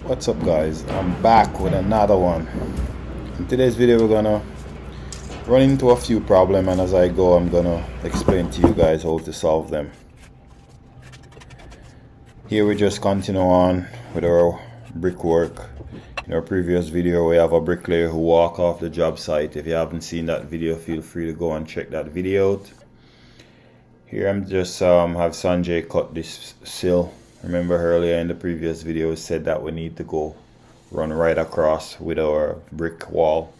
What's up guys, I'm back with another one. In today's video we're gonna run into a few problems, and as I go I'm gonna explain to you guys how to solve them. Here we just continue on with our brickwork. In our previous video we have a bricklayer who walk off the job site. If you haven't seen that video, feel free to go and check that video out. Here I'm just have Sanjay cut this sill. Remember earlier in the previous video we said that we need to go run right across with our brick wall.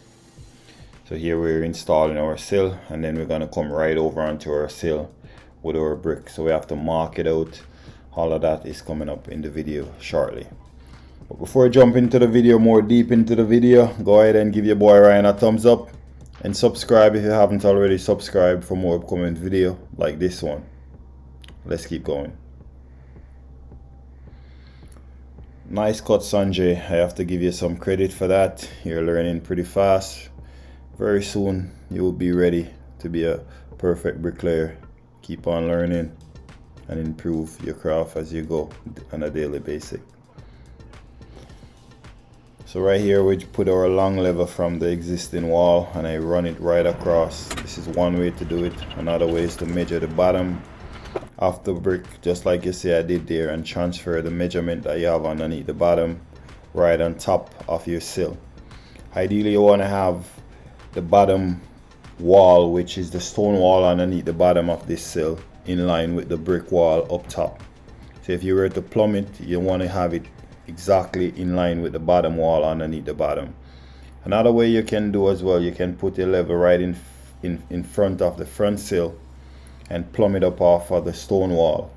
So here we're installing our sill, and then we're going to come right over onto our sill with our brick. So we have to mark it out. All of that is coming up in the video shortly. But before I jump into the video, more deep into the video, go ahead and give your boy Ryan a thumbs up and subscribe if you haven't already subscribed for more upcoming video like this one. Let's keep going. Nice cut, Sanjay. I have to give you some credit for that. You're learning pretty fast. Very soon you will be ready to be a perfect bricklayer. Keep on learning and improve your craft as you go on a daily basis. So right here we put our long lever from the existing wall and I run it right across. This is one way to do it. Another way is to measure the bottom of the brick, just like you see I did there, and transfer the measurement that you have underneath the bottom right on top of your sill. Ideally you want to have the bottom wall, which is the stone wall underneath the bottom of this sill, in line with the brick wall up top. So if you were to plumb it, you want to have it exactly in line with the bottom wall underneath the bottom. Another way you can do as well, you can put your lever right in front of the front sill and plumb it up off of the stone wall.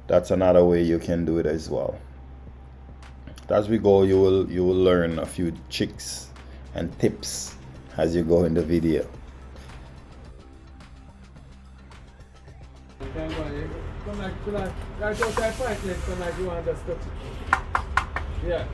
That's another way you can do it as well. As we go, you will learn a few tricks and tips as you go in the video. Yeah.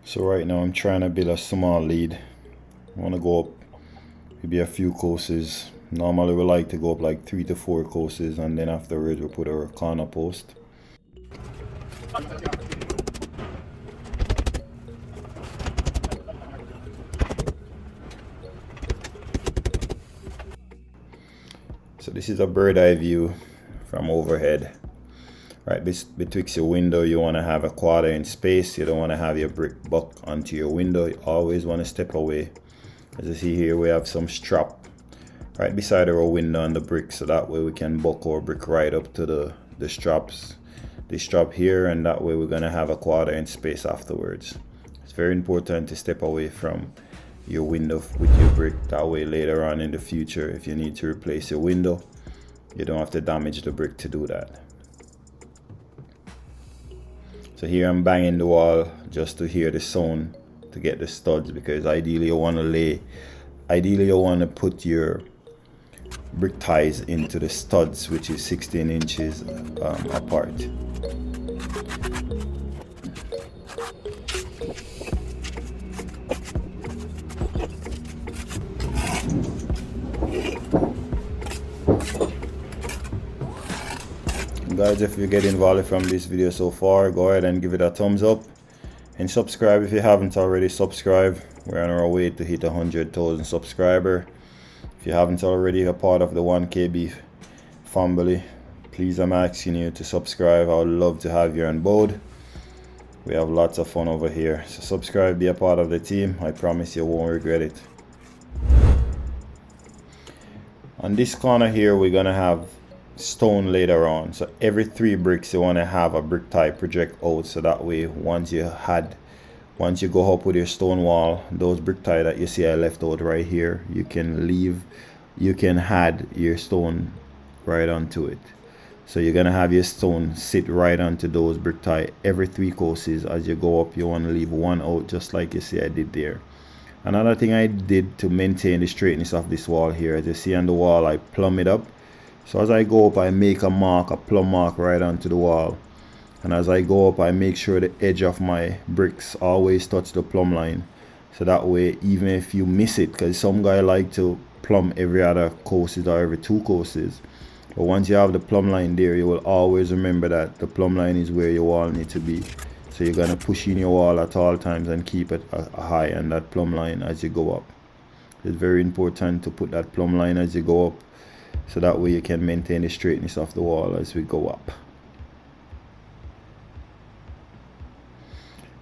So right now I'm trying to build a small lead. I want to go up maybe a few courses. Normally we like to go up like 3 to 4 courses, and then afterwards we put our corner post. So this is a bird's eye view from overhead. Right, betwixt your window you want to have a 1/4 inch space. You don't want to have your brick buck onto your window. You always want to step away. As you see here, we have some strap right beside our window on the brick, so that way we can buck our brick right up to the straps. The strap here, and that way we're going to have a 1/4 inch space afterwards. It's very important to step away from your window with your brick. That way later on in the future, if you need to replace your window, you don't have to damage the brick to do that. So here I'm banging the wall just to hear the sound to get the studs, because ideally you want to put your brick ties into the studs, which is 16 inches apart. Guys, if you get involved from this video so far, go ahead and give it a thumbs up and subscribe if you haven't already subscribed. We're on our way to hit 100,000 subscribers. If you haven't already a part of the 1KB family, please, I'm asking you to subscribe. I would love to have you on board. We have lots of fun over here, so subscribe, be a part of the team. I promise you won't regret it. On this corner here we're gonna have stone later on, so every 3 bricks you want to have a brick tie project out, so that way once you go up with your stone wall, those brick tie that you see I left out right here, you can add your stone right onto it. So you're gonna have your stone sit right onto those brick tie every 3 courses. As you go up, you want to leave one out, just like you see I did there. Another thing I did to maintain the straightness of this wall here, as you see on the wall, I plumb it up. So as I go up, I make a mark, a plumb mark right onto the wall. And as I go up, I make sure the edge of my bricks always touch the plumb line. So that way, even if you miss it, because some guy like to plumb every other courses or every 2 courses. But once you have the plumb line there, you will always remember that the plumb line is where your wall needs to be. So you're going to push in your wall at all times and keep it high on that plumb line as you go up. It's very important to put that plumb line as you go up, so that way you can maintain the straightness of the wall as we go up.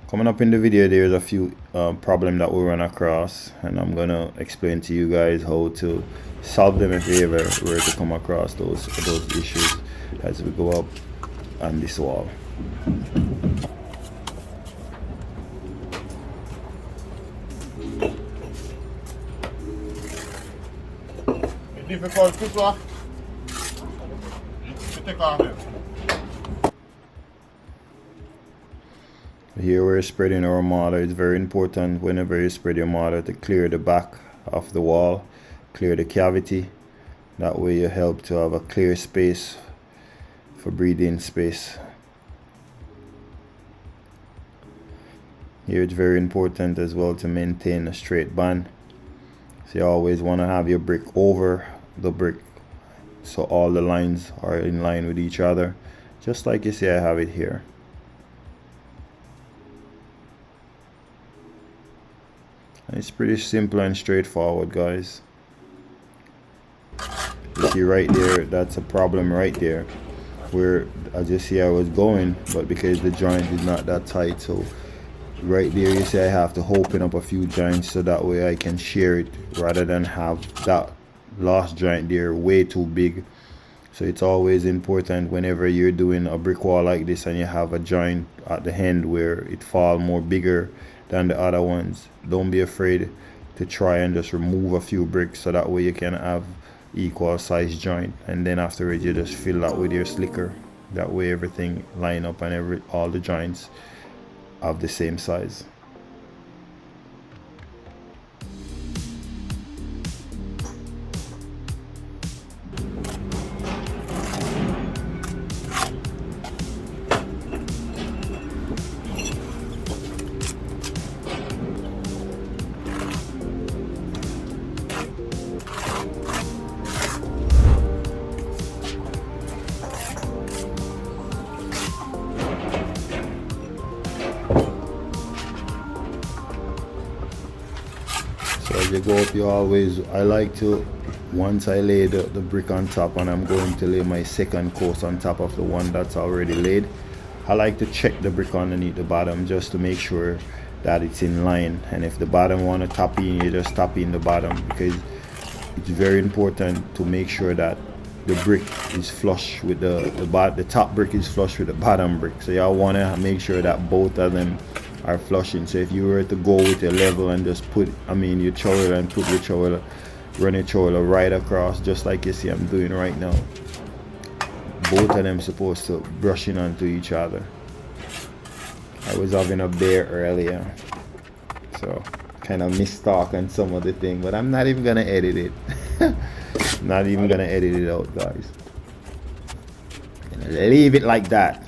Coming up in the video, there's a few problems that we run across, and I'm going to explain to you guys how to solve them if you ever were to come across those issues as we go up on this wall. Difficult to swap. Take on it. Here we're spreading our mortar. It's very important whenever you spread your mortar to clear the back of the wall, clear the cavity. That way you help to have a clear space for breathing space. Here it's very important as well to maintain a straight band. So you always want to have your brick over the brick, so all the lines are in line with each other, just like you see I have it here. It's pretty simple and straightforward, guys. You see right there, that's a problem right there, where as you see I was going, but because the joint is not that tight, so right there you see I have to open up a few joints so that way I can share it, rather than have that last joint there way too big. So it's always important whenever you're doing a brick wall like this and you have a joint at the end where it fall more bigger than the other ones, don't be afraid to try and just remove a few bricks, so that way you can have equal size joint, and then afterwards you just fill that with your slicker. That way everything line up and all the joints of the same size. So as you go up, you always, I like to, once I lay the brick on top and I'm going to lay my second course on top of the one that's already laid, I like to check the brick underneath the bottom just to make sure that it's in line. And if the bottom want to tap in, you just tap in the bottom, because it's very important to make sure that the brick is flush with the top brick is flush with the bottom brick. So y'all want to make sure that both of them are flushing. So if you were to go with your level and just put, your trowel and put your trowel, run your trowel right across, just like you see I'm doing right now, both of them supposed to brushing onto each other. I was having a bear earlier, so kind of mistalk on some of the thing, but I'm not even gonna edit it. Not even gonna edit it out, guys. Leave it like that.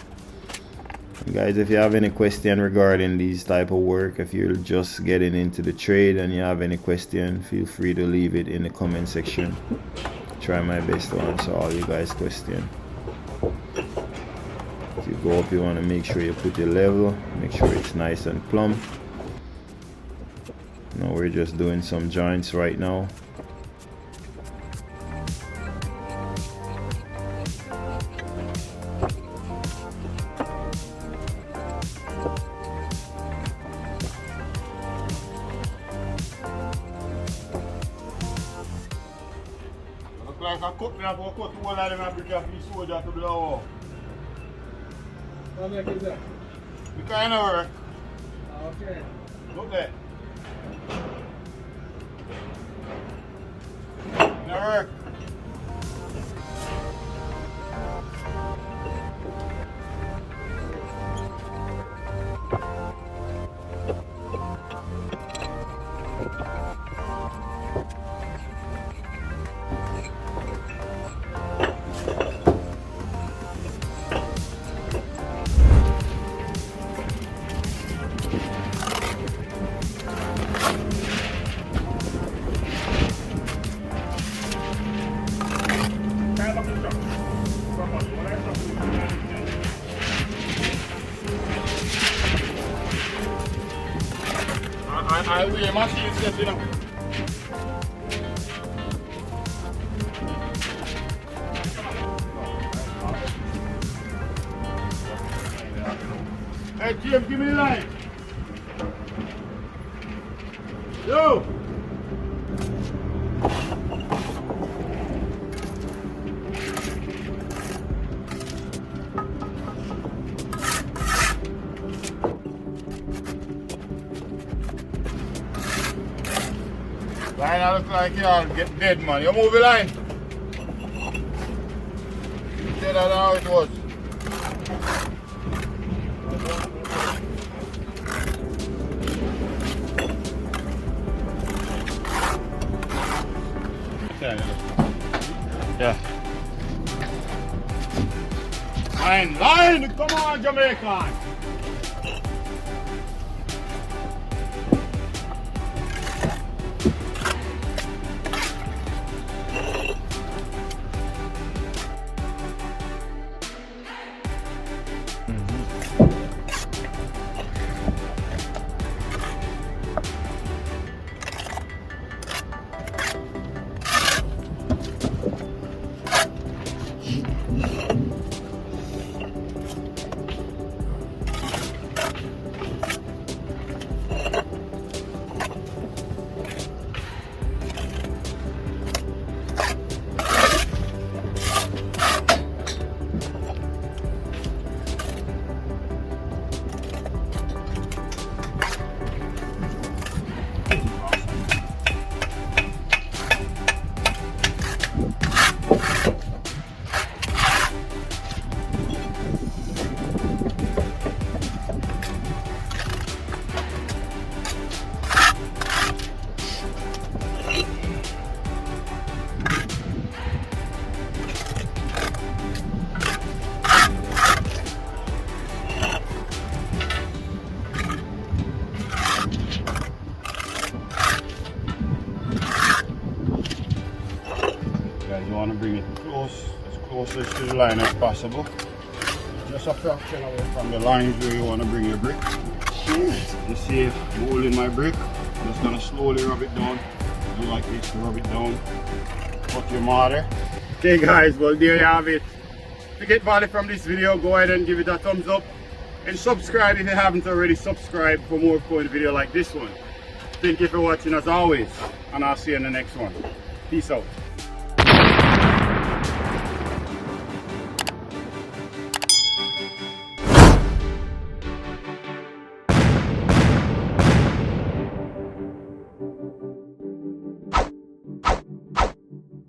Guys, if you have any question regarding these type of work, if you're just getting into the trade and you have any question, feel free to leave it in the comment section. Try my best to answer all you guys' questions. If you go up, you want to make sure you put your level, make sure it's nice and plumb. Now we're just doing some joints right now. Like a cut me up, cut one of them and brick off the soldier to blow up. How much is that? The kind of work. Okay. Look there. It work. I'll be a machine set, you know. Hey, James, give me the line. Yo! Line, I look like y'all get dead, man. You move the line. You said that how it was. Yeah. Line, come on, Jamaican. You want to bring it close, as closest to the line as possible. Just a fraction away from the lines where you want to bring your brick. You see it holding my brick. I'm just going to slowly rub it down. Do like this to rub it down. Put your mortar. Okay guys, well there you have it. If you get value from this video, go ahead and give it a thumbs up. And subscribe if you haven't already subscribed for more fun video like this one. Thank you for watching as always. And I'll see you in the next one. Peace out.